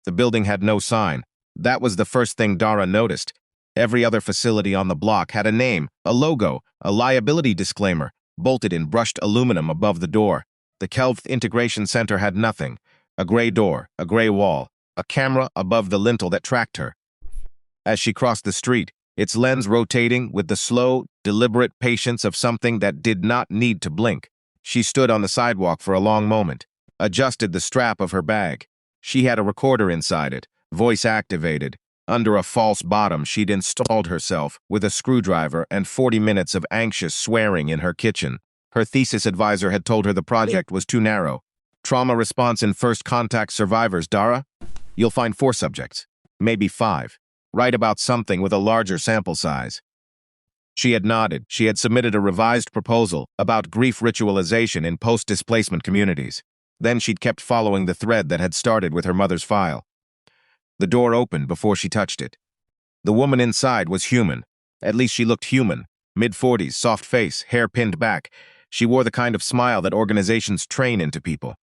The building had no sign. That was the first thing Dara noticed. Every other facility on the block had a name, a logo, a liability disclaimer, bolted in brushed aluminum above the door. The Kelvth Integration Center had nothing. A gray door, a gray wall, a camera above the lintel that tracked her. As she crossed the street, its lens rotating with the slow, deliberate patience of something that did not need to blink, she stood on the sidewalk for a long moment, adjusted the strap of her bag. She had a recorder inside it, voice activated. Under a false bottom, she'd installed herself with a screwdriver and 40 minutes of anxious swearing in her kitchen. Her thesis advisor had told her the project was too narrow. Trauma response in first contact survivors, Dara? You'll find 4 subjects, maybe 5. Write about something with a larger sample size. She had nodded. She had submitted a revised proposal about grief ritualization in post-displacement communities. Then she'd kept following the thread that had started with her mother's file. The door opened before she touched it. The woman inside was human. At least she looked human. Mid-40s, soft face, hair pinned back. She wore the kind of smile that organizations train into people.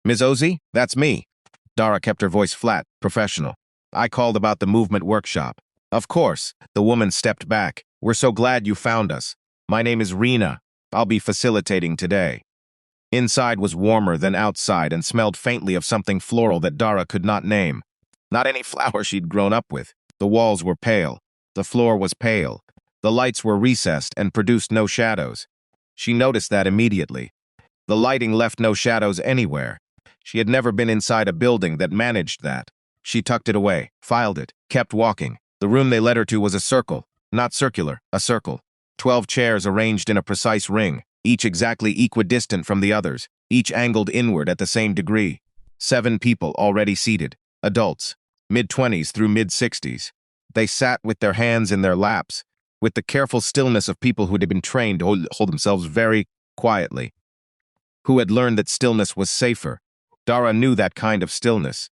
Ms. Ozzy, that's me. Dara kept her voice flat, professional. I called about the movement workshop. Of course, the woman stepped back. We're so glad you found us. My name is Rena. I'll be facilitating today. Inside was warmer than outside and smelled faintly of something floral that Dara could not name. Not any flower she'd grown up with. The walls were pale. The floor was pale. The lights were recessed and produced no shadows. She noticed that immediately. The lighting left no shadows anywhere. She had never been inside a building that managed that. She tucked it away, filed it, kept walking. The room they led her to was a circle. Not circular, a circle. 12 chairs arranged in a precise ring, each exactly equidistant from the others, each angled inward at the same degree. 7 people already seated. Adults, mid-20s through mid-60s. They sat with their hands in their laps, with the careful stillness of people who had been trained to hold themselves very quietly, who had learned that stillness was safer. Dara knew that kind of stillness.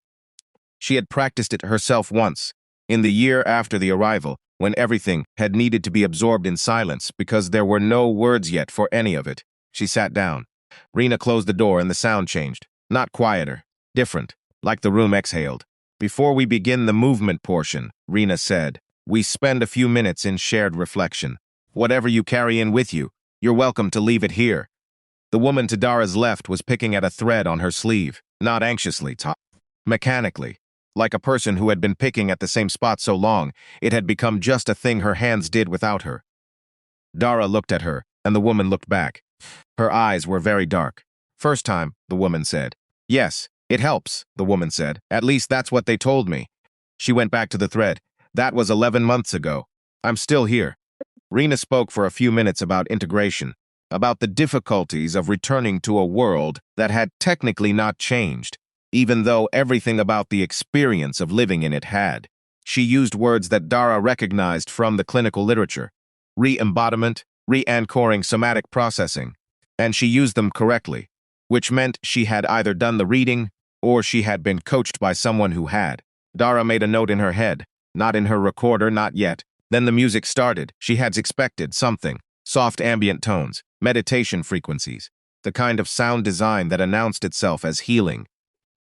She had practiced it herself once, in the year after the arrival, when everything had needed to be absorbed in silence because there were no words yet for any of it. She sat down. Rena closed the door and the sound changed. Not quieter, different. Like the room exhaled. Before we begin the movement portion, Rena said, we spend a few minutes in shared reflection. Whatever you carry in with you, you're welcome to leave it here. The woman to Dara's left was picking at a thread on her sleeve, not anxiously, mechanically. Like a person who had been picking at the same spot so long, it had become just a thing her hands did without her. Dara looked at her, and the woman looked back. Her eyes were very dark. First time, the woman said. Yes. It helps, the woman said. At least that's what they told me. She went back to the thread. That was 11 months ago. I'm still here. Rena spoke for a few minutes about integration, about the difficulties of returning to a world that had technically not changed, even though everything about the experience of living in it had. She used words that Dara recognized from the clinical literature. Re-embodiment, re-anchoring somatic processing. And she used them correctly, which meant she had either done the reading or she had been coached by someone who had. Dara made a note in her head, not in her recorder, not yet. Then the music started. She had expected something. Soft ambient tones, meditation frequencies, the kind of sound design that announced itself as healing.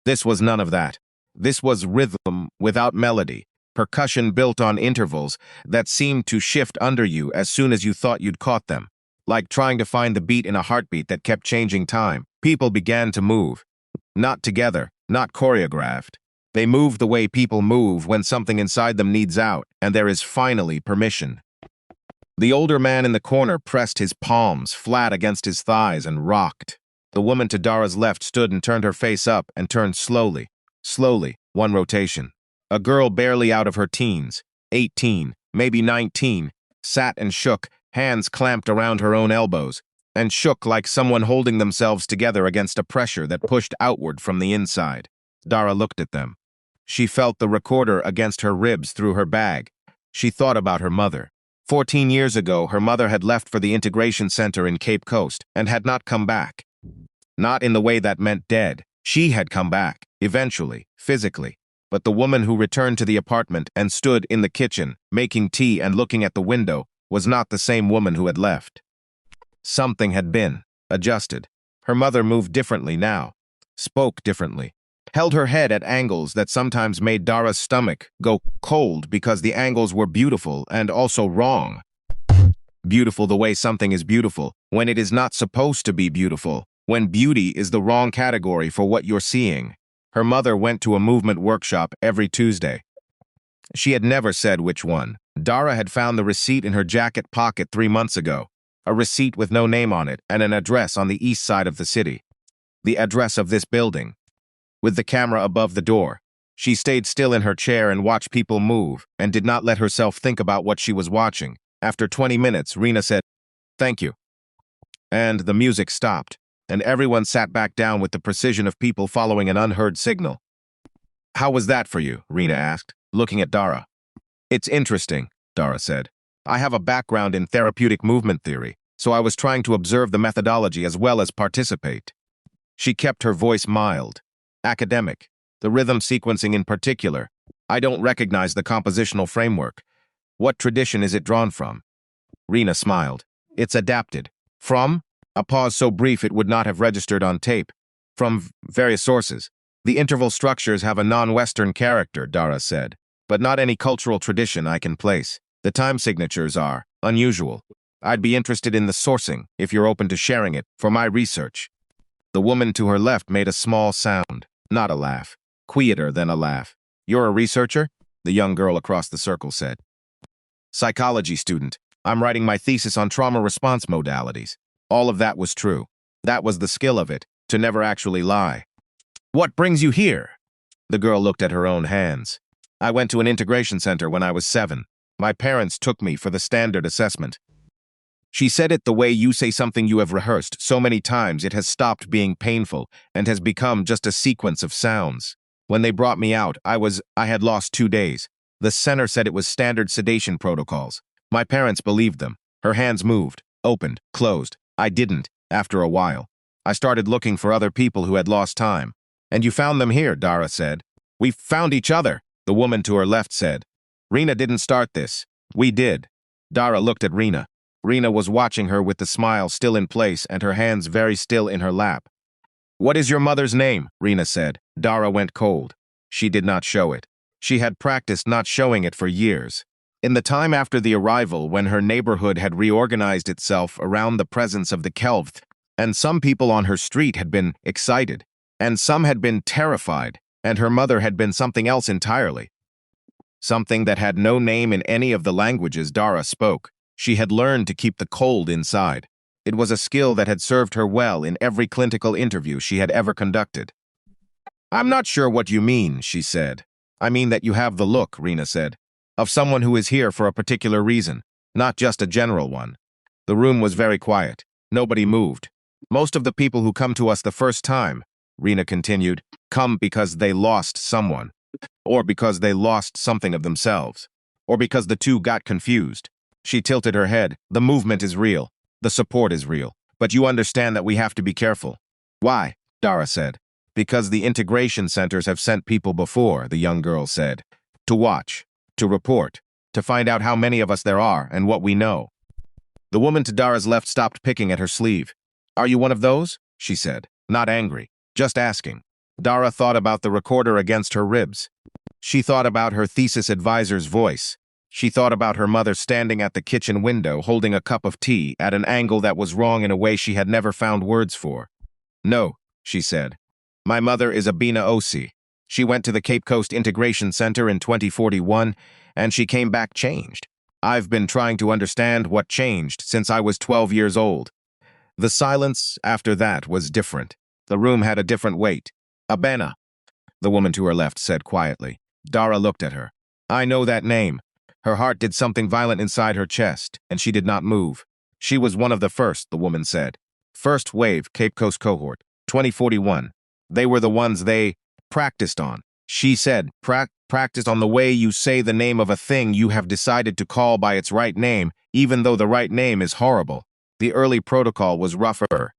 This was none of that. This was rhythm without melody, percussion built on intervals that seemed to shift under you as soon as you thought you'd caught them. Like trying to find the beat in a heartbeat that kept changing time. People began to move. Not together, not choreographed. They moved the way people move when something inside them needs out, and there is finally permission. The older man in the corner pressed his palms flat against his thighs and rocked. The woman to Dara's left stood and turned her face up and turned slowly. Slowly, one rotation. A girl barely out of her teens, 18, maybe 19, sat and shook, hands clamped around her own elbows, and shook like someone holding themselves together against a pressure that pushed outward from the inside. Dara looked at them. She felt the recorder against her ribs through her bag. She thought about her mother. 14 years ago, her mother had left for the integration center in Cape Coast and had not come back. Not in the way that meant dead. She had come back, eventually, physically. But the woman who returned to the apartment and stood in the kitchen, making tea and looking at the window, was not the same woman who had left. Something had been adjusted. Her mother moved differently now, spoke differently. held her head at angles that sometimes made Dara's stomach go cold because the angles were beautiful and also wrong. Beautiful the way something is beautiful, when it is not supposed to be beautiful, when beauty is the wrong category for what you're seeing. Her mother went to a movement workshop every Tuesday. She had never said which one. Dara had found the receipt in her jacket pocket 3 months ago, a receipt with no name on it and an address on the east side of the city. The address of this building. With the camera above the door, she stayed still in her chair and watched people move and did not let herself think about what she was watching. After 20 minutes, Rena said, "Thank you." And the music stopped, and everyone sat back down with the precision of people following an unheard signal. "How was that for you?" Rena asked, looking at Dara. "It's interesting," Dara said. "I have a background in therapeutic movement theory, so I was trying to observe the methodology as well as participate." She kept her voice mild. "Academic. The rhythm sequencing in particular. I don't recognize the compositional framework. What tradition is it drawn from?" Rena smiled. "It's adapted. From?" A pause so brief it would not have registered on tape. "From various sources. The interval structures have a non-Western character," Dara said, "but not any cultural tradition I can place. The time signatures are unusual. I'd be interested in the sourcing, if you're open to sharing it, for my research." The woman to her left made a small sound, not a laugh, quieter than a laugh. "You're a researcher?" the young girl across the circle said. "Psychology student. I'm writing my thesis on trauma response modalities." All of that was true. That was the skill of it, to never actually lie. "What brings you here?" The girl looked at her own hands. "I went to an integration center when I was 7. My parents took me for the standard assessment." She said it the way you say something you have rehearsed so many times it has stopped being painful and has become just a sequence of sounds. "When they brought me out, I had lost 2 days. The center said it was standard sedation protocols. My parents believed them. Her hands moved, opened, closed. I didn't, after a while. I started looking for other people who had lost time. "And you found them here," Dara said. "We found each other," the woman to her left said. "Rena didn't start this. We did." Dara looked at Rena. Rena was watching her with the smile still in place and her hands very still in her lap. "What is your mother's name?" Rena said. Dara went cold. She did not show it. She had practiced not showing it for years. In the time after the arrival, when her neighborhood had reorganized itself around the presence of the Kelvth, and some people on her street had been excited, and some had been terrified, and her mother had been something else entirely. Something that had no name in any of the languages Dara spoke. She had learned to keep the cold inside. It was a skill that had served her well in every clinical interview she had ever conducted. "I'm not sure what you mean," she said. "I mean that you have the look," Rena said, "of someone who is here for a particular reason, not just a general one." The room was very quiet. Nobody moved. "Most of the people who come to us the first time," Rena continued, "come because they lost someone, or because they lost something of themselves, or because the two got confused." She tilted her head. "The movement is real. The support is real. But you understand that we have to be careful." "Why?" Dara said. "Because the integration centers have sent people before," the young girl said. "To watch, to report, to find out how many of us there are and what we know." The woman to Dara's left stopped picking at her sleeve. "Are you one of those?" she said, not angry, just asking. Dara thought about the recorder against her ribs. She thought about her thesis advisor's voice. She thought about her mother standing at the kitchen window holding a cup of tea at an angle that was wrong in a way she had never found words for. "No," she said. "My mother is Abina Osi. She went to the Cape Coast Integration Center in 2041, and she came back changed. I've been trying to understand what changed since I was 12 years old." The silence after that was different. The room had a different weight. "Abena," the woman to her left said quietly. Dara looked at her. "I know that name." Her heart did something violent inside her chest, and she did not move. "She was one of the first," the woman said. "First wave Cape Coast cohort, 2041. They were the ones they practiced on." She said, practiced on the way you say the name of a thing you have decided to call by its right name, even though the right name is horrible. The early protocol was rougher.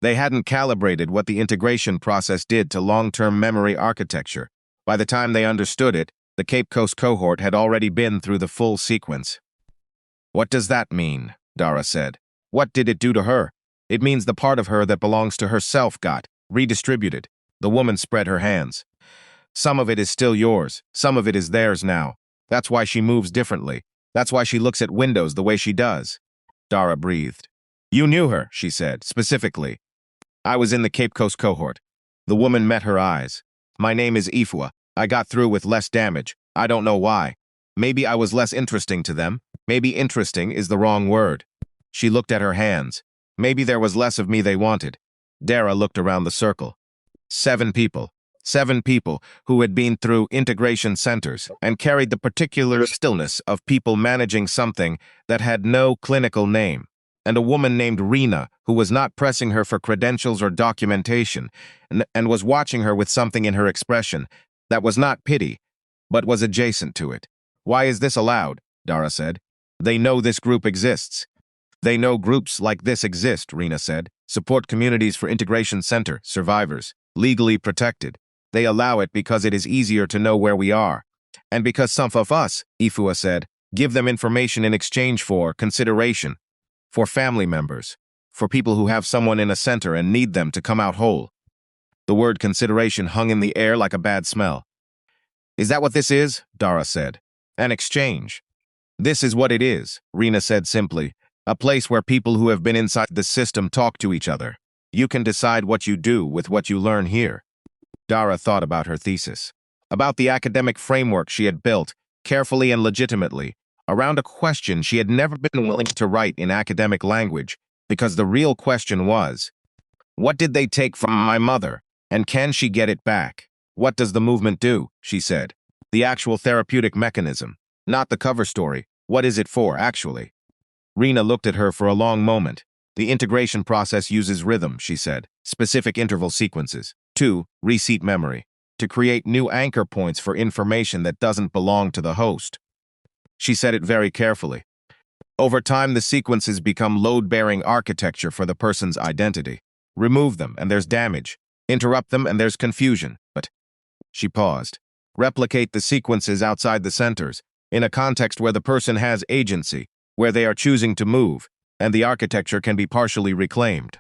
They hadn't calibrated what the integration process did to long-term memory architecture. By the time they understood it, the Cape Coast cohort had already been through the full sequence. "What does that mean?" Dara said. "What did it do to her?" "It means the part of her that belongs to herself got redistributed." The woman spread her hands. Some of it is still yours. Some of it is theirs now. That's why she moves differently. That's why she looks at windows the way she does. Dara breathed. You knew her, she said, specifically. I was in the Cape Coast cohort. The woman met her eyes. My name is HFY. I got through with less damage. I don't know why. Maybe I was less interesting to them. Maybe interesting is the wrong word. She looked at her hands. Maybe there was less of me they wanted. Dara looked around the circle. 7 people. 7 people who had been through integration centers and carried the particular stillness of people managing something that had no clinical name. And a woman named Rena who was not pressing her for credentials or documentation and was watching her with something in her expression that was not pity, but was adjacent to it. Why is this allowed? Dara said. They know this group exists. They know groups like this exist, Rena said. Support communities for integration center, survivors, legally protected. They allow it because it is easier to know where we are. And because some of us, HFY said, give them information in exchange for consideration, for family members, for people who have someone in a center and need them to come out whole. The word consideration hung in the air like a bad smell. Is that what this is? Dara said. An exchange. This is what it is, Rena said simply. A place where people who have been inside the system talk to each other. You can decide what you do with what you learn here. Dara thought about her thesis, about the academic framework she had built, carefully and legitimately, around a question she had never been willing to write in academic language, because the real question was, what did they take from my mother, and can she get it back? What does the movement do? She said. The actual therapeutic mechanism, not the cover story. What is it for, actually? Rena looked at her for a long moment. The integration process uses rhythm, she said, specific interval sequences. 2, reseat memory, to create new anchor points for information that doesn't belong to the host. She said it very carefully. Over time, the sequences become load-bearing architecture for the person's identity. Remove them, and there's damage. Interrupt them, and there's confusion. But she paused. Replicate the sequences outside the centers, in a context where the person has agency, where they are choosing to move, and the architecture can be partially reclaimed.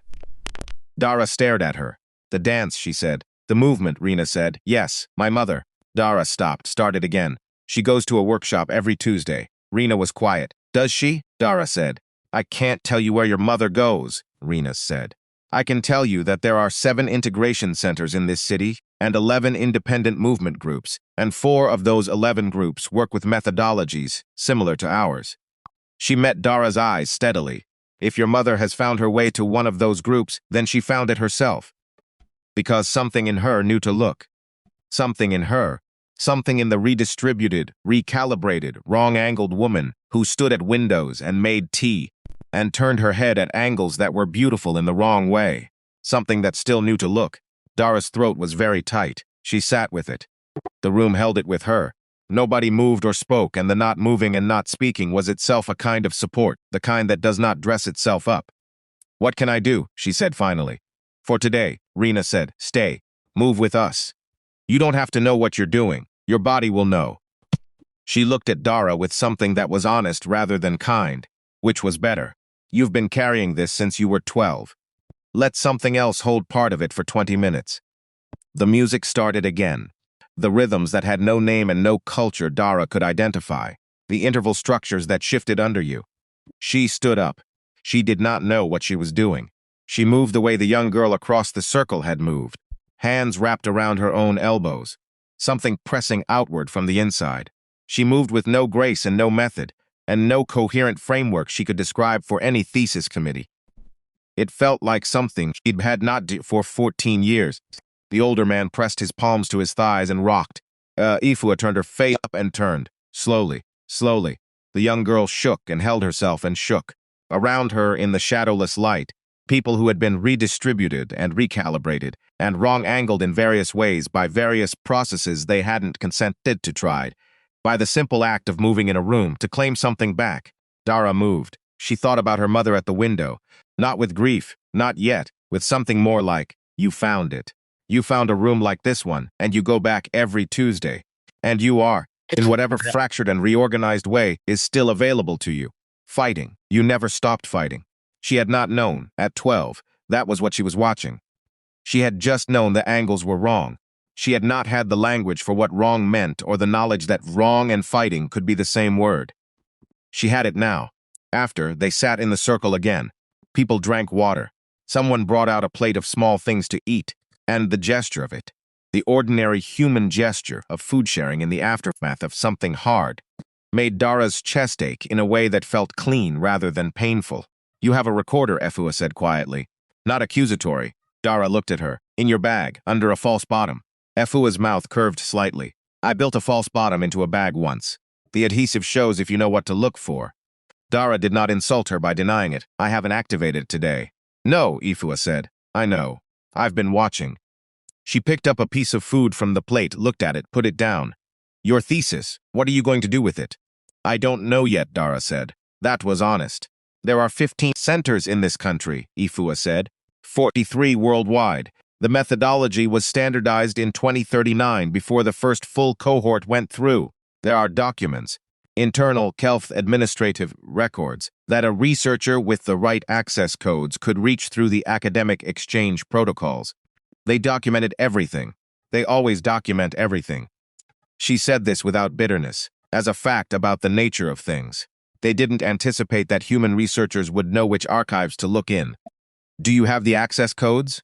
Dara stared at her. The dance, she said. The movement, Rena said. Yes, my mother. Dara stopped, started again. She goes to a workshop every Tuesday. Rena was quiet. Does she? Dara said. I can't tell you where your mother goes, Rena said. I can tell you that there are 7 integration centers in this city and 11 independent movement groups, and 4 of those 11 groups work with methodologies similar to ours. She met Dara's eyes steadily. If your mother has found her way to one of those groups, then she found it herself. Because something in her knew to look. Something in her. Something in the redistributed, recalibrated, wrong-angled woman who stood at windows and made tea and turned her head at angles that were beautiful in the wrong way. Something that still knew to look. Dara's throat was very tight. She sat with it. The room held it with her. Nobody moved or spoke, and the not moving and not speaking was itself a kind of support, the kind that does not dress itself up. What can I do? She said finally. For today, Rena said, stay. Move with us. You don't have to know what you're doing. Your body will know. She looked at Dara with something that was honest rather than kind, which was better. You've been carrying this since you were 12. Let something else hold part of it for 20 minutes. The music started again. The rhythms that had no name and no culture Dara could identify. The interval structures that shifted under you. She stood up. She did not know what she was doing. She moved the way the young girl across the circle had moved. Hands wrapped around her own elbows. Something pressing outward from the inside. She moved with no grace and no method, and no coherent framework she could describe for any thesis committee. It felt like something she'd had not for 14 years. The older man pressed his palms to his thighs and rocked. HFY turned her face up and turned. Slowly, slowly. The young girl shook and held herself and shook. Around her, in the shadowless light, people who had been redistributed and recalibrated and wrong-angled in various ways by various processes they hadn't consented to try, by the simple act of moving in a room to claim something back. Dara moved. She thought about her mother at the window, not with grief, not yet, with something more like, you found it. You found a room like this one, and you go back every Tuesday. And you are, in whatever fractured and reorganized way, is still available to you. Fighting. You never stopped fighting. She had not known, at 12, that was what she was watching. She had just known the angles were wrong. She had not had the language for what wrong meant or the knowledge that wrong and fighting could be the same word. She had it now. After, they sat in the circle again. People drank water. Someone brought out a plate of small things to eat, and the gesture of it, the ordinary human gesture of food sharing in the aftermath of something hard, made Dara's chest ache in a way that felt clean rather than painful. "You have a recorder," HFY said quietly. Not accusatory. Dara looked at her. "In your bag, under a false bottom." HFY's mouth curved slightly. "I built a false bottom into a bag once. The adhesive shows if you know what to look for." Dara did not insult her by denying it. "I haven't activated it today." "No," HFY said. "I know. I've been watching." She picked up a piece of food from the plate, looked at it, put it down. "Your thesis, what are you going to do with it?" "I don't know yet," Dara said. That was honest. "There are 15 centers in this country," HFY said. 43 worldwide. The methodology was standardized in 2039 before the first full cohort went through. There are documents, internal health administrative records, that a researcher with the right access codes could reach through the academic exchange protocols. They documented everything. They always document everything. She said this without bitterness, as a fact about the nature of things. They didn't anticipate that human researchers would know which archives to look in. "Do you have the access codes?"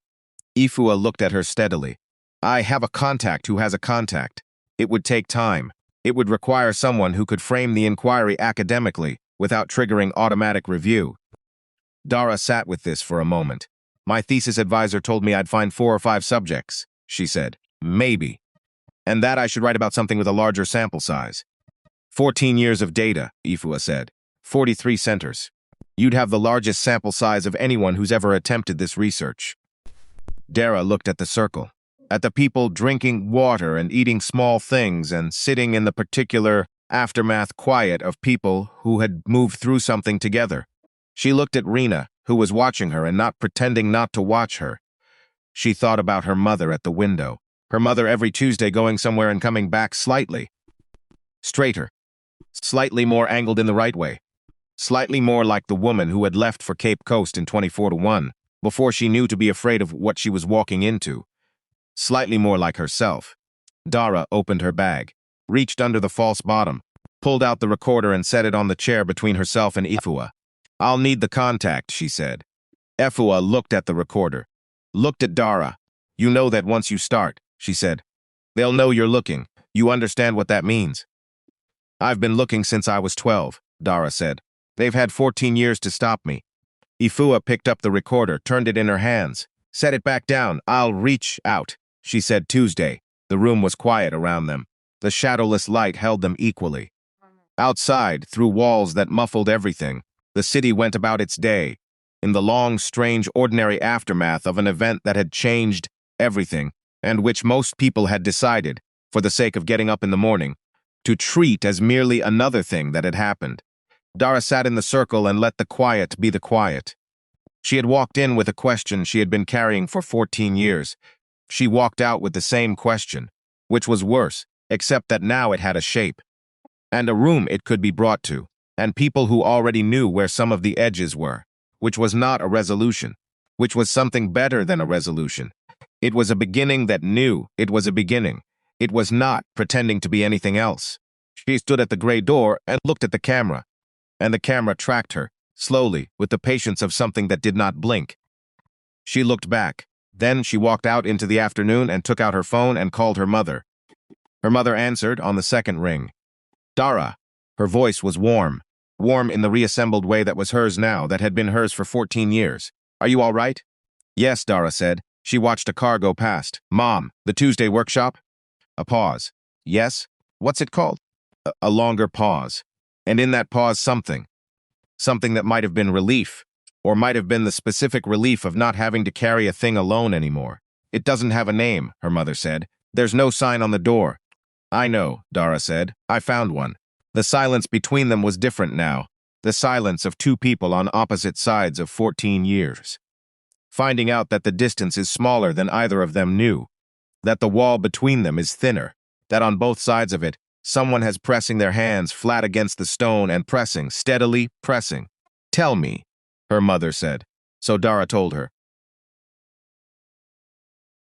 HFY looked at her steadily. "I have a contact who has a contact. It would take time. It would require someone who could frame the inquiry academically without triggering automatic review." Dara sat with this for a moment. "My thesis advisor told me I'd find 4 or 5 subjects," she said. "Maybe. And that I should write about something with a larger sample size." 14 years of data, HFY said. 43 centers. You'd have the largest sample size of anyone who's ever attempted this research. Dara looked at the circle, at the people drinking water and eating small things and sitting in the particular aftermath quiet of people who had moved through something together. She looked at Rena, who was watching her and not pretending not to watch her. She thought about her mother at the window, her mother every Tuesday going somewhere and coming back slightly straighter, slightly more angled in the right way, slightly more like the woman who had left for Cape Coast in 24-1, before she knew to be afraid of what she was walking into. Slightly more like herself. Dara opened her bag, reached under the false bottom, pulled out the recorder and set it on the chair between herself and HFY. "I'll need the contact," she said. HFY looked at the recorder, looked at Dara. "You know that once you start," she said. "They'll know you're looking. You understand what that means?" "I've been looking since I was 12, Dara said. "They've had 14 years to stop me." HFY picked up the recorder, turned it in her hands. "Set it back down. I'll reach out," she said. Tuesday. The room was quiet around them. The shadowless light held them equally. Outside, through walls that muffled everything, the city went about its day, in the long, strange, ordinary aftermath of an event that had changed everything, and which most people had decided, for the sake of getting up in the morning, to treat as merely another thing that had happened. Dara sat in the circle and let the quiet be the quiet. She had walked in with a question she had been carrying for 14 years. She walked out with the same question, which was worse, except that now it had a shape, and a room it could be brought to, and people who already knew where some of the edges were, which was not a resolution, which was something better than a resolution. It was a beginning that knew it was a beginning. It was not pretending to be anything else. She stood at the gray door and looked at the camera, and the camera tracked her, slowly, with the patience of something that did not blink. She looked back. Then she walked out into the afternoon and took out her phone and called her mother. Her mother answered on the second ring. "Dara." Her voice was warm, warm in the reassembled way that was hers now, that had been hers for 14 years. "Are you all right?" "Yes," Dara said. She watched a car go past. "Mom, the Tuesday workshop?" A pause. "Yes? What's it called?" A longer pause. And in that pause, something that might have been relief, or might have been the specific relief of not having to carry a thing alone anymore. "It doesn't have a name," her mother said. "There's no sign on the door." "I know," Dara said. "I found one." The silence between them was different now. The silence of two people on opposite sides of 14 years. Finding out that the distance is smaller than either of them knew. That the wall between them is thinner. That on both sides of it, someone has pressing their hands flat against the stone and pressing, steadily pressing. "Tell me," her mother said. So Dara told her.